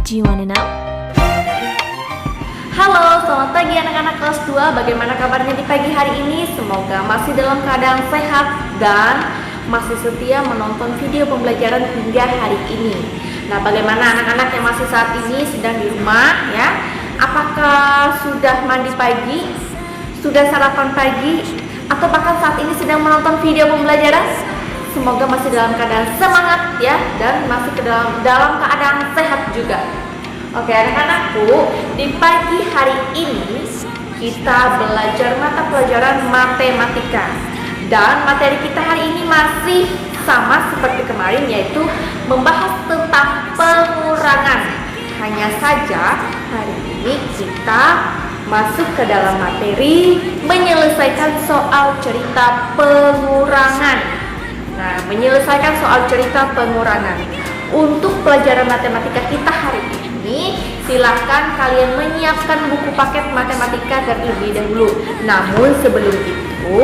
Do you wanna know? Halo, selamat pagi anak-anak kelas 2. Bagaimana kabarnya di pagi hari ini? Semoga masih dalam keadaan sehat dan masih setia menonton video pembelajaran hingga hari ini. Nah, bagaimana anak-anak yang masih saat ini sedang di rumah ya? Apakah sudah mandi pagi? Sudah sarapan pagi? Atau bahkan saat ini sedang menonton video pembelajaran? Semoga masih dalam keadaan semangat ya, dan masih dalam keadaan sehat juga. Oke anak-anakku, di pagi hari ini kita belajar mata pelajaran matematika. Dan materi kita hari ini masih sama seperti kemarin, yaitu membahas tentang pengurangan. Hanya saja hari ini kita masuk ke dalam materi menyelesaikan soal cerita pengurangan. Nah, menyelesaikan soal cerita pengurangan. Untuk pelajaran matematika kita hari ini, silahkan kalian menyiapkan buku paket matematika terlebih dahulu. Namun sebelum itu,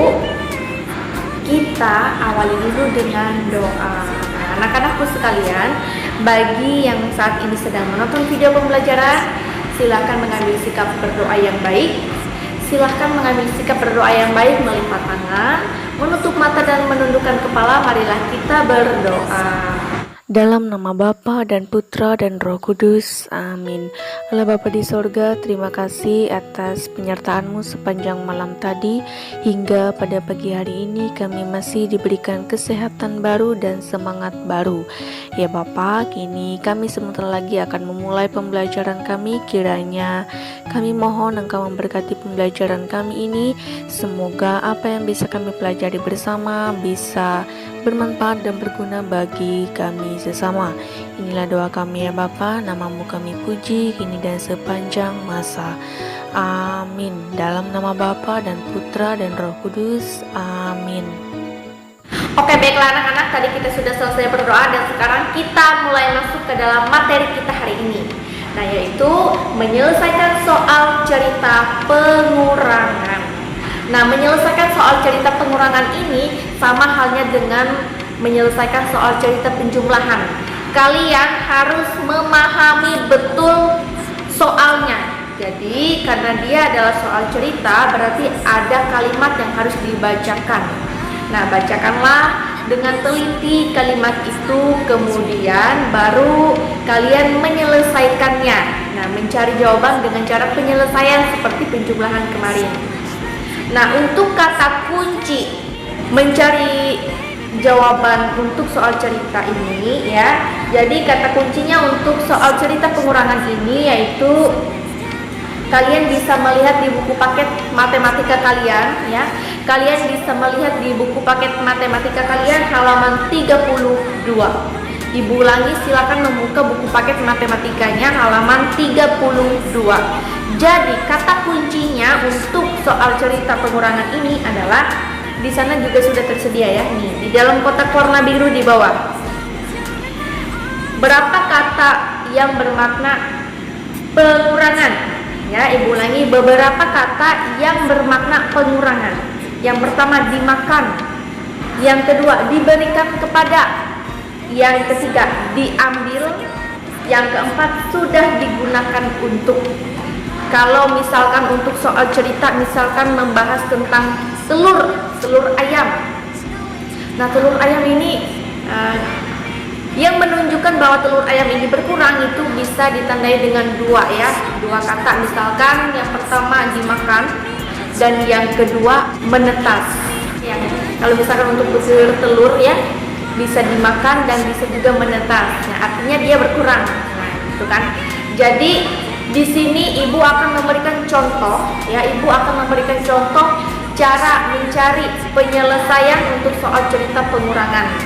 kita awali dulu dengan doa. Nah, anak-anakku sekalian, bagi yang saat ini sedang menonton video pembelajaran, silahkan mengambil sikap berdoa yang baik. Silahkan mengambil sikap berdoa yang baik, melipat tangan, menutup mata dan menundukkan kepala. Marilah kita berdoa. Dalam nama Bapa dan Putra dan Roh Kudus, amin. Allah Bapa di sorga, terima kasih atas penyertaan-Mu sepanjang malam tadi. Hingga pada pagi hari ini kami masih diberikan kesehatan baru dan semangat baru. Ya Bapa, kini kami sebentar lagi akan memulai pembelajaran kami. Kiranya kami mohon Engkau memberkati pembelajaran kami ini. Semoga apa yang bisa kami pelajari bersama bisa bermanfaat dan berguna bagi kami sesama. Inilah doa kami ya Bapa, namamu kami puji kini dan sepanjang masa. Amin. Dalam nama Bapa dan Putra dan Roh Kudus. Amin. Oke, baiklah anak-anak, tadi kita sudah selesai berdoa dan sekarang kita mulai masuk ke dalam materi kita hari ini. Nah, yaitu menyelesaikan soal cerita pengurangan. Nah, menyelesaikan soal cerita pengurangan ini sama halnya dengan menyelesaikan soal cerita penjumlahan. Kalian harus memahami betul soalnya. Jadi, karena dia adalah soal cerita, berarti ada kalimat yang harus dibacakan. Nah, bacakanlah dengan teliti kalimat itu, kemudian baru kalian menyelesaikannya. Nah, mencari jawaban dengan cara penyelesaian seperti penjumlahan kemarin. Nah, untuk kata kunci mencari jawaban untuk soal cerita ini ya. Jadi kata kuncinya untuk soal cerita pengurangan ini yaitu kalian bisa melihat di buku paket matematika kalian ya. Kalian bisa melihat di buku paket matematika kalian halaman 32. Ibu ulangi, silakan membuka buku paket matematikanya halaman 32. Jadi kata kuncinya untuk soal cerita pengurangan ini adalah di sana juga sudah tersedia ya, nih di dalam kotak warna biru di bawah. Berapa kata yang bermakna pengurangan? Ya, Ibu ulangi, beberapa kata yang bermakna pengurangan. Yang pertama dimakan, yang kedua diberikan kepada, yang ketiga diambil, yang keempat sudah digunakan untuk. Kalau misalkan untuk soal cerita, misalkan membahas tentang telur ayam. Nah, telur ayam ini yang menunjukkan bahwa telur ayam ini berkurang itu bisa ditandai dengan dua kata. Misalkan yang pertama dimakan dan yang kedua menetas. Ya, kalau misalkan untuk butir telur ya bisa dimakan dan bisa juga menetas. Nah, artinya dia berkurang. Nah, itu kan. Jadi di sini Ibu akan memberikan contoh ya, Ibu akan memberikan contoh cara mencari penyelesaian untuk soal cerita pengurangan.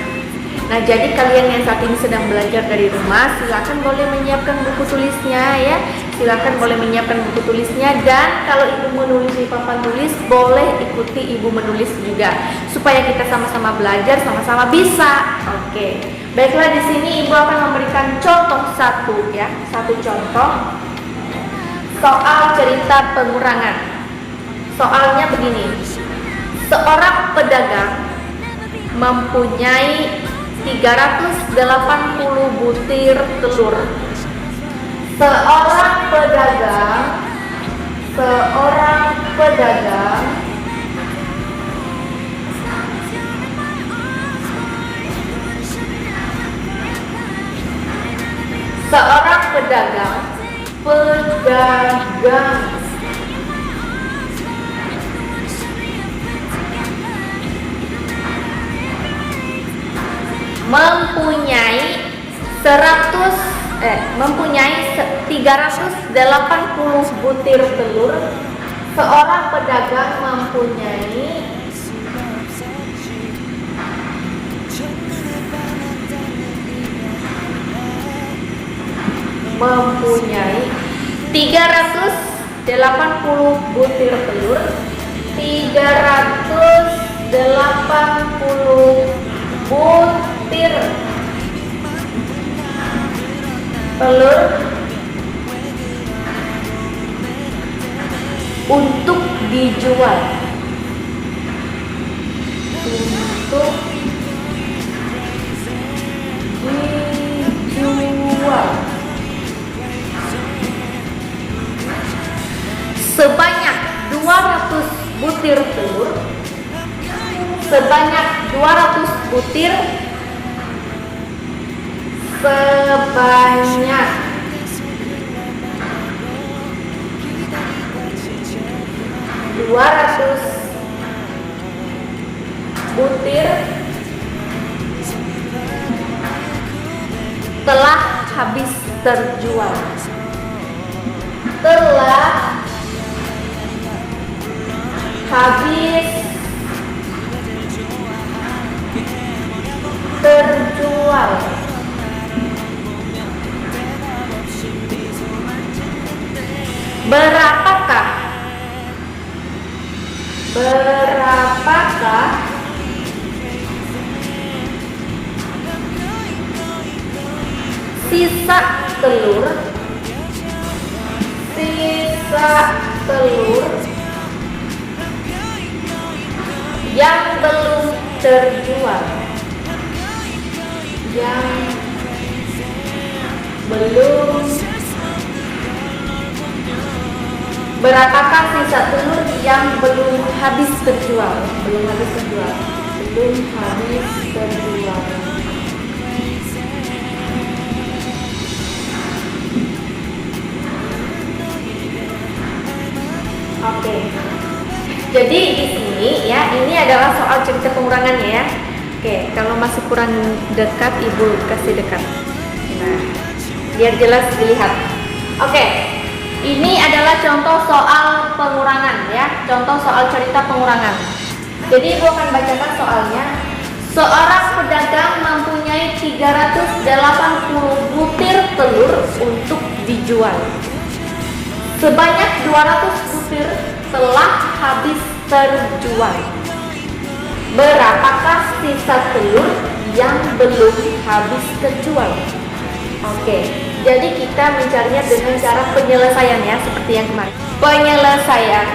Nah, jadi kalian yang saat ini sedang belajar dari rumah, silakan boleh menyiapkan buku tulisnya ya. Silakan boleh menyiapkan buku tulisnya, dan kalau Ibu menulis di papan tulis, boleh ikuti Ibu menulis juga supaya kita sama-sama belajar, sama-sama bisa. Oke. Baiklah, di sini Ibu akan memberikan contoh satu contoh soal cerita pengurangan. Soalnya begini. Seorang pedagang mempunyai 380 butir telur. Seorang pedagang mempunyai 380 butir telur. Seorang pedagang mempunyai 380 butir telur. 380 butir telur untuk dijual. Sebanyak 200 butir telur. Sebanyak 200 butir. Sebanyak 200 butir telah habis terjual. Telah habis terjual. Berapakah sisa telur yang belum terjual? Berapakah sisa telur yang belum habis terjual? Oke. Jadi di sini ya, ini adalah soal cerita pengurangannya ya. Oke, kalau masih kurang dekat, Ibu kasih dekat. Nah, biar jelas dilihat. Oke, ini adalah contoh soal pengurangan ya, contoh soal cerita pengurangan. Jadi Ibu akan bacakan soalnya. Seorang pedagang mempunyai 380 butir telur untuk dijual. Sebanyak 200 butir telah habis terjual. Berapakah sisa telur yang belum habis terjual? Oke, jadi kita mencarinya dengan cara penyelesaian ya, seperti yang kemarin. Penyelesaian.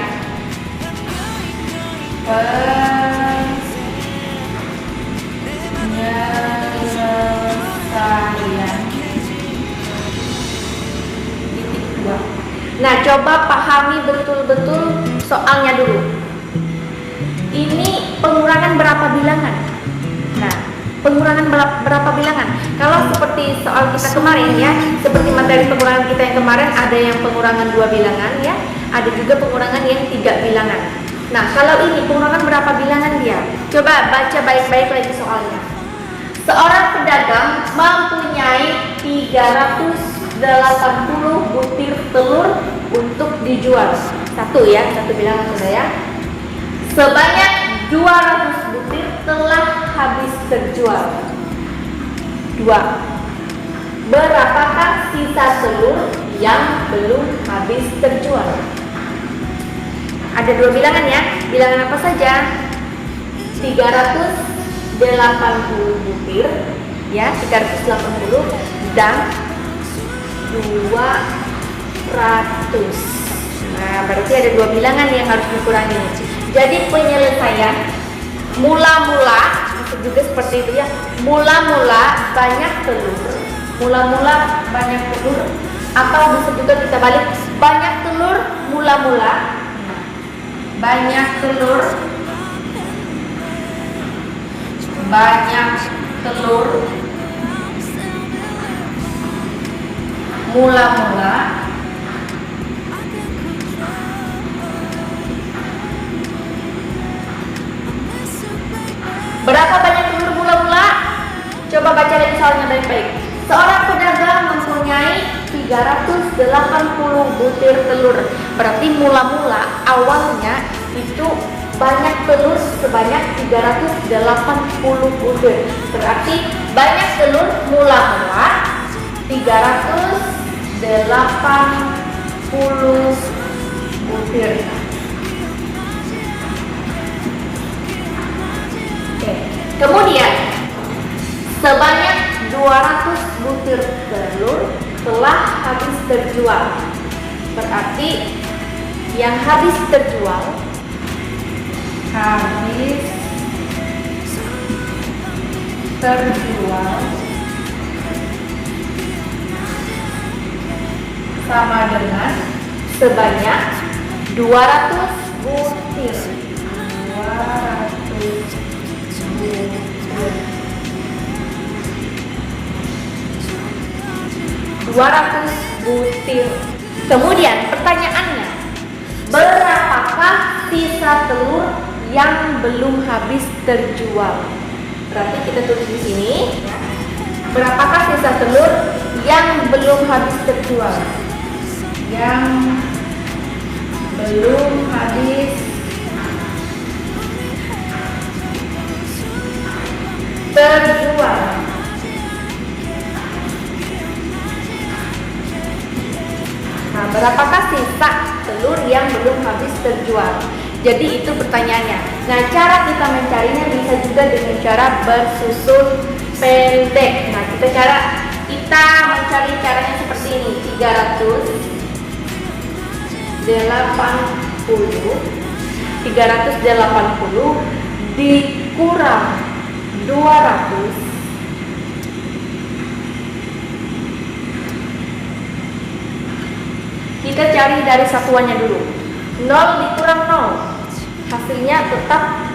Nah, coba pahami betul-betul soalnya dulu. Ini pengurangan berapa bilangan? Nah, pengurangan berapa bilangan? Kalau seperti soal kita kemarin ya, seperti materi pengurangan kita yang kemarin, ada yang pengurangan 2 bilangan ya, ada juga pengurangan yang 3 bilangan. Nah, kalau ini pengurangan berapa bilangan dia? Coba baca baik-baik lagi soalnya. Seorang pedagang mempunyai 380 butir telur untuk dijual. Satu ya, satu bilangan sudah ya. Sebanyak 200 butir telah habis terjual. 2. Berapakah sisa telur yang belum habis terjual? Ada 2 bilangan ya. Bilangan apa saja? 380 butir ya, 380 dan 200. Nah, berarti ada 2 bilangan yang harus dikurangi. Jadi penyelesaian mula-mula juga seperti itu ya. Mula-mula banyak telur atau bisa juga kita balik, banyak telur mula-mula. Banyak telur mula-mula berapa banyak telur mula-mula? Coba baca lagi soalnya baik-baik. Seorang pedagang mempunyai 380 butir telur. Berarti mula-mula awalnya itu banyak telur sebanyak 380 butir. Berarti banyak telur mula-mula 380 butir. Oke. Kemudian sebanyak 200 butir telur telah habis terjual. Berarti yang habis terjual sama dengan sebanyak 200 butir. 200 butir. Kemudian pertanyaannya, berapakah sisa telur yang belum habis terjual? Berarti kita tulis di sini, berapakah sisa telur yang belum habis terjual? Yang belum habis terjual. Nah, berapakah sisa telur yang belum habis terjual? Jadi itu pertanyaannya. Nah, cara kita mencarinya bisa juga dengan cara bersusun pendek. Nah, kita mencari caranya seperti ini. 380 dikurang 200 kita cari dari satuannya dulu. 0 dikurang 0 hasilnya tetap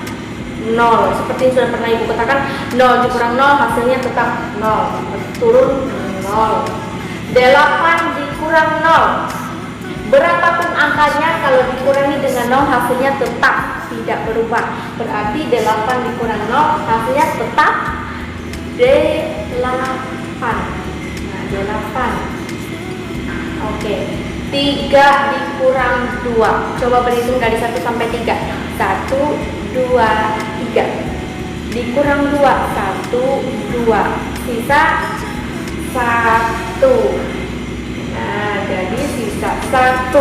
0. Seperti yang sudah pernah ibu katakan, 0 dikurang 0 hasilnya tetap 0, turun 0. 8 dikurang 0, berapapun angkanya kalau dikurangi dengan 0 hasilnya tetap tidak berubah. Berarti 8 dikurang 0 hasilnya tetap 8. Nah, 8. Oke. 3 dikurang 2. Coba berhitung dari 1 sampai 3. 1, 2, 3. Dikurang 2, 1, 2. Sisa 1. Nah, jadi sisa 1.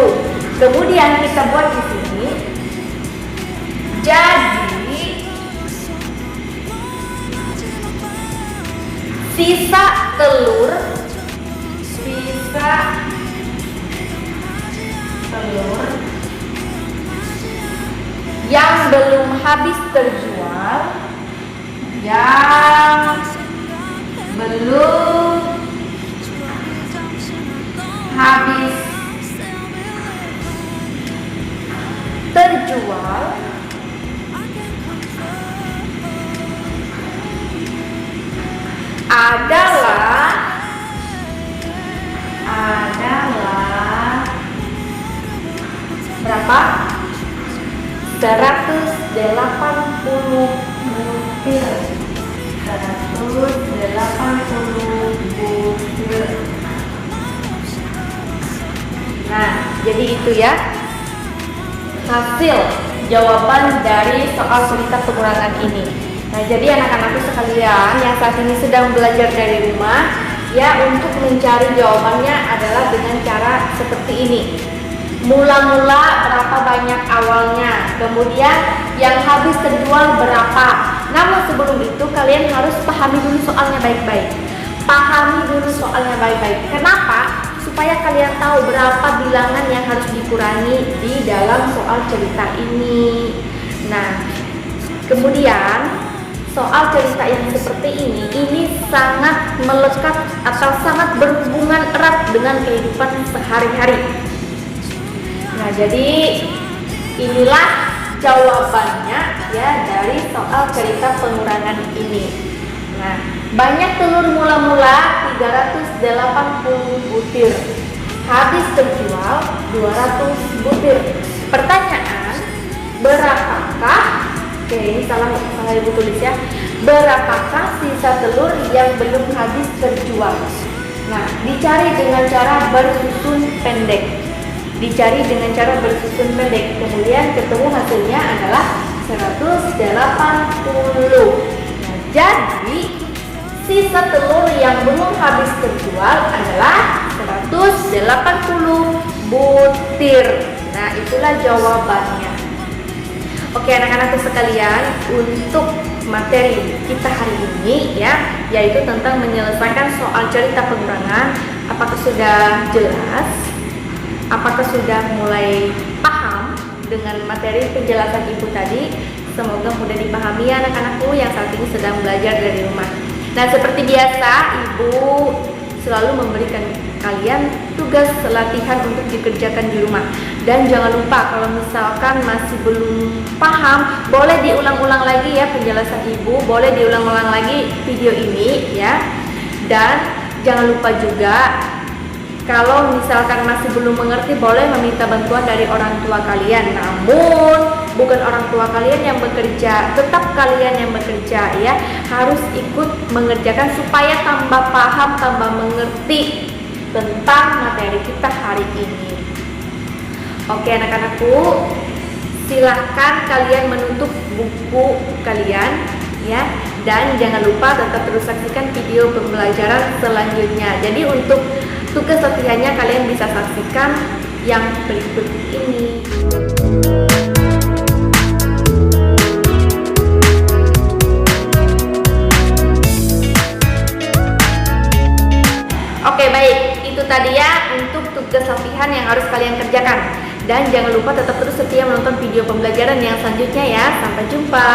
Kemudian kita buat di sini. Jadi sisa telur yang belum habis terjual, adalah berapa? 180 butir. 180 butir. Nah, jadi itu ya hasil jawaban dari soal cerita pengurangan ini. Nah, jadi anak-anakku sekalian yang saat ini sedang belajar dari rumah, ya, untuk mencari jawabannya adalah dengan cara seperti ini. Mula-mula berapa banyak awalnya, kemudian yang habis terjual berapa. Namun sebelum itu kalian harus pahami dulu soalnya baik-baik. Kenapa? Supaya kalian tahu berapa bilangan yang harus dikurangi di dalam soal cerita ini. Nah, kemudian soal cerita yang seperti ini sangat melekat atau sangat berhubungan erat dengan kehidupan sehari-hari. Nah, jadi inilah jawabannya ya dari soal cerita pengurangan ini. Nah, banyak telur mula-mula 380 butir. Habis terjual 200 butir. Pertanyaan, berapakah? Oke, ini salah ibu tulis ya. Berapakah sisa telur yang belum habis terjual? Nah, dicari dengan cara bersusun pendek. Kemudian ketemu hasilnya adalah 180. Nah, jadi sisa telur yang belum habis terjual adalah 180 butir. Nah, itulah jawabannya. Oke, anak-anakku sekalian, untuk materi kita hari ini ya, yaitu tentang menyelesaikan soal cerita pengurangan. Apakah sudah jelas? Apakah sudah mulai paham dengan materi penjelasan ibu tadi? Semoga mudah dipahami ya anak-anakku yang saat ini sedang belajar dari rumah. Nah, seperti biasa, ibu selalu memberikan kalian tugas latihan untuk dikerjakan di rumah. Dan jangan lupa kalau misalkan masih belum paham, boleh diulang-ulang lagi ya penjelasan ibu, boleh diulang-ulang lagi video ini ya. Dan jangan lupa juga kalau misalkan masih belum mengerti, boleh meminta bantuan dari orang tua kalian. Namun bukan orang tua kalian yang bekerja, tetap kalian yang bekerja ya. Harus ikut mengerjakan supaya tambah paham, tambah mengerti tentang materi kita hari ini. Oke anak-anakku, silahkan kalian menutup buku kalian ya. Dan jangan lupa tetap terus saksikan video pembelajaran selanjutnya. Jadi untuk tugas latihannya kalian bisa saksikan yang berikut ini. Oke, baik, itu tadi ya untuk tugas latihan yang harus kalian kerjakan. Dan jangan lupa tetap terus setia menonton video pembelajaran yang selanjutnya ya. Sampai jumpa.